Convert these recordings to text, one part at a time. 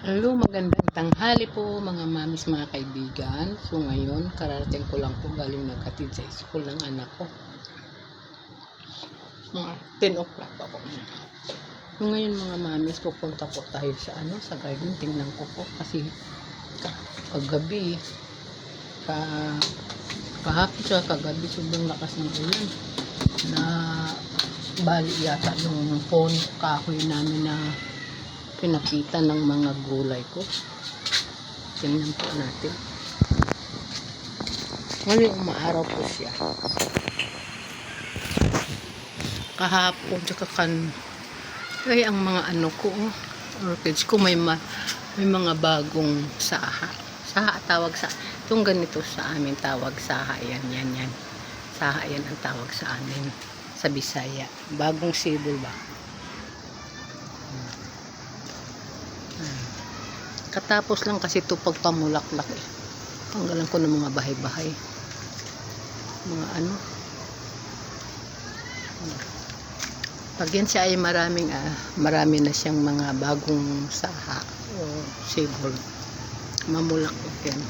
Hello, magandang tanghali po mga mamis, mga kaibigan. So ngayon, kararating ko lang po galing maghatid sa school ng anak ko. Mga 10 o'clock pa po. So ngayon mga mamis, pupunta po tayo sa garden. Tingnan ko po kasi kagabi, kahapon sa kagabi, sobrang lakas ng ulan na bali yata yung phone kahoy namin na pinapitan ng mga gulay ko. Tingnan po natin. Ngayon umaaraw po siya. Kahapon tsaka ay ang mga ano ko, orchids ko may mga bagong saha. Saha tawag sa itong ganito sa amin, tawag saha yan. Saha yan ang tawag sa amin sa Bisaya. Bagong sibol ba? Katapos lang kasi ito pagpamulaklak eh. Tanggalan ko ng mga bahay-bahay. Mga ano. Pag yan siya ay marami na siyang mga bagong saha o sibol. Mamulaklak yan.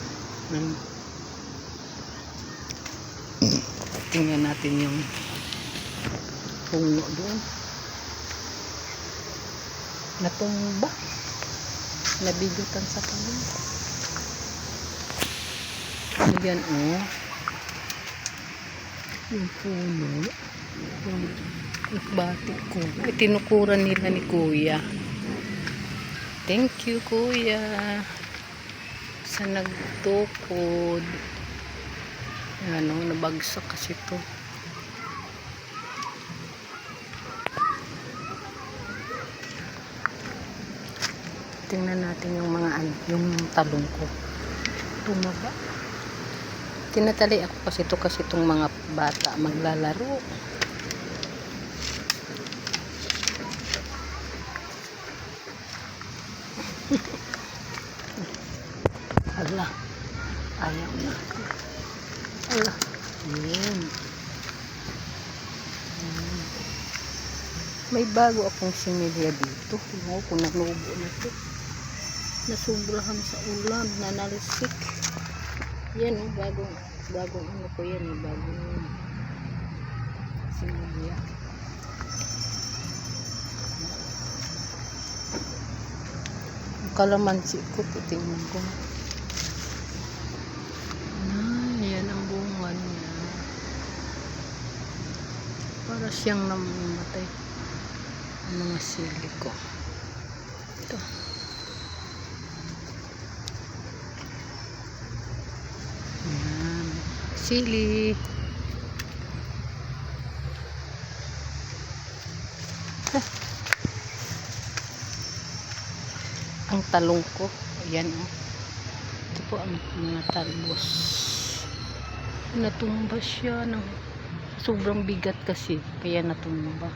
Tingnan natin yung puno doon. Natumba. Nabigutan sa talong. Ayan oh. Yung puno. Yung batik ko. Itinukuran nila ni Kuya. Thank you Kuya. Sa nagtukod. Ano, nabagsak kasi to. Tingnan natin yung mga yung talong ko. Tumaba. Tinatali ako kasi itong mga bata maglalaro. Ala. Ayaw na. Ala. Yun. May bago akong similya dito. Tingnan ko nanubo na ito. Nasubrahan sa ulan, nanalisik. Yan oh, bagong ano ko yan, bagong similya. Ang kalamansi ko, titingnan ko. Yan ang bunga niya. Para siyang namatay ang mga sili ko. Ito. Ayan. Sili. Ang talong ko. Ayan oh. Ito po ang mga talbos. Natumba siya ng sobrang bigat kasi. Kaya natumba.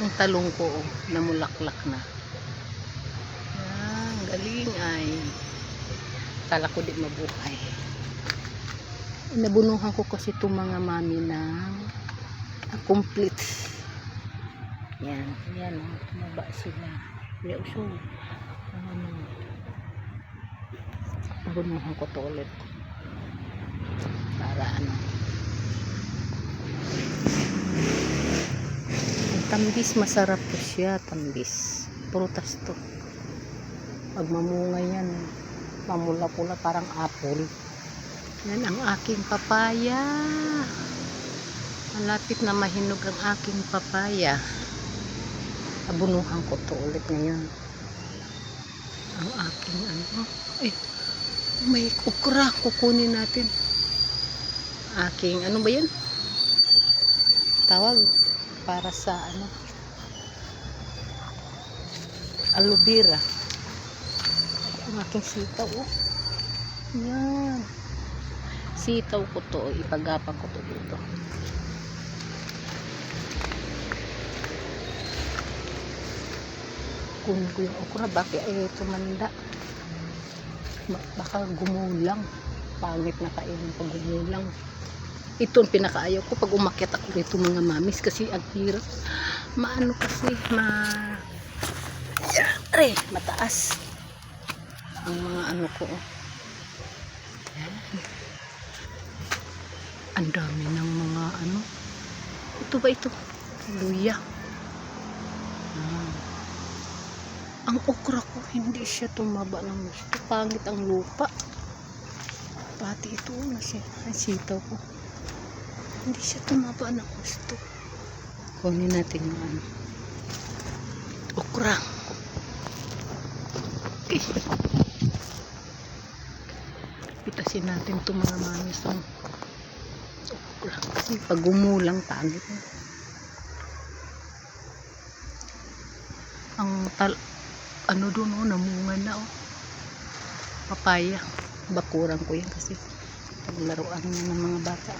Ang talong ko oh, namulaklak na. Ayan. Galing ay. Kala ko di mabuhay. Nabunuhan ko kasi itong mga mami ng complete. Yan, yan, tumaba sila. Kaya uso. Nabunuhan ko to ulit. Para ano. Ang tambis, masarap po siya. Tambis. Prutas to. Pag mamunga yan, mamula-pula parang apple. Yan ang aking papaya. Malapit na mahinog ang aking papaya. Abunuhan ko to ulit ngayon. Ang aking ano. Ay, may okra. Kukunin natin. Aking ano ba yan? Tawag para sa ano. Aloe vera. Ang aking sitaw oh. Yan. Sitaw ko to. Ipagapan ko to dito. Kunin ko yung okra. Bakit ay tumanda? Baka gumulang. Pangit na kainin pag gumulang. Ito ang pinakaayaw ko pag umakyat ako dito mga mamis. Kasi ang hirap. Maano kasi Aray, mataas. Ang mga ano ko. Yan. Ang dami ng mga ano. Ito ba ito? Luya. Ang okra ko, hindi siya tumaba ng gusto. Pangit ang lupa. Pati ito, ang sitaw ko. Hindi siya tumaba ng gusto. Kunin natin yung ano. Okra. Okay. Pitasin natin itong mga mamis ng okra. Kasi pag gumulang, pangit. Ano doon, namunga na, papaya. Bakuran ko yan kasi paglaruan niya ng mga bata.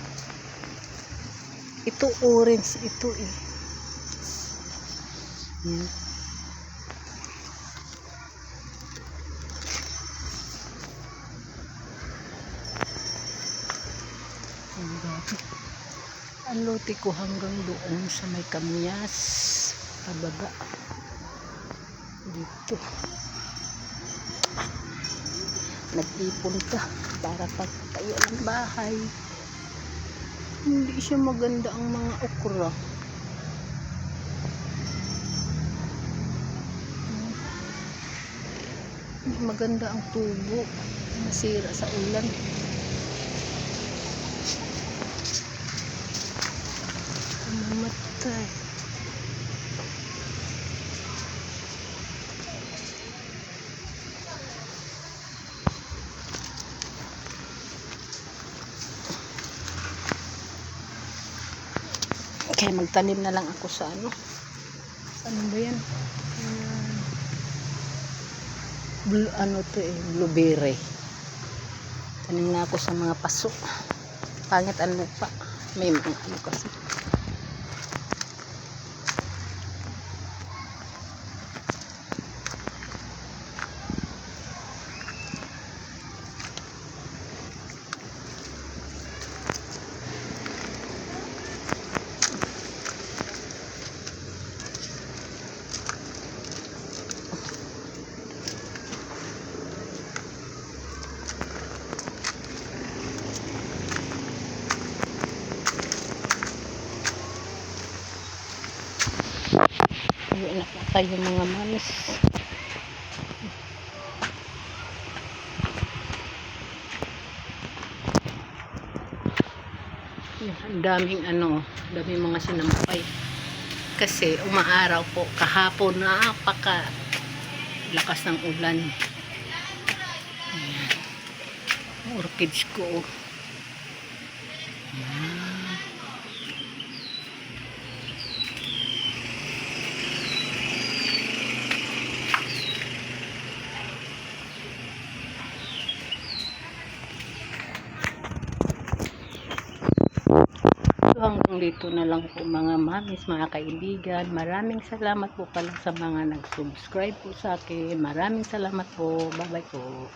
Ito orange, ito yan. Ang lote ko hanggang doon sa may kamyas pababa dito. Nag-ipon ka para pagtayo ng bahay. Hindi siya maganda ang mga okra. Hindi maganda ang tubo. Nasira sa ulan. Mamatay. Kaya magtanim na lang ako sa ano ba yan? Blueberry. Tanim na ako sa mga paso. Pangit ang lupa. May mga ano kasi. Ayun, nakatay yung mga manis. Ang daming daming mga sinampay. Kasi umaaraw po kahapon, napaka lakas ng ulan. Ayan. Orchids ko. Ayan. Hanggang dito na lang po mga mamis, mga kaibigan. Maraming salamat po pala sa mga nag-subscribe po sa akin. Maraming salamat po. Bye bye po.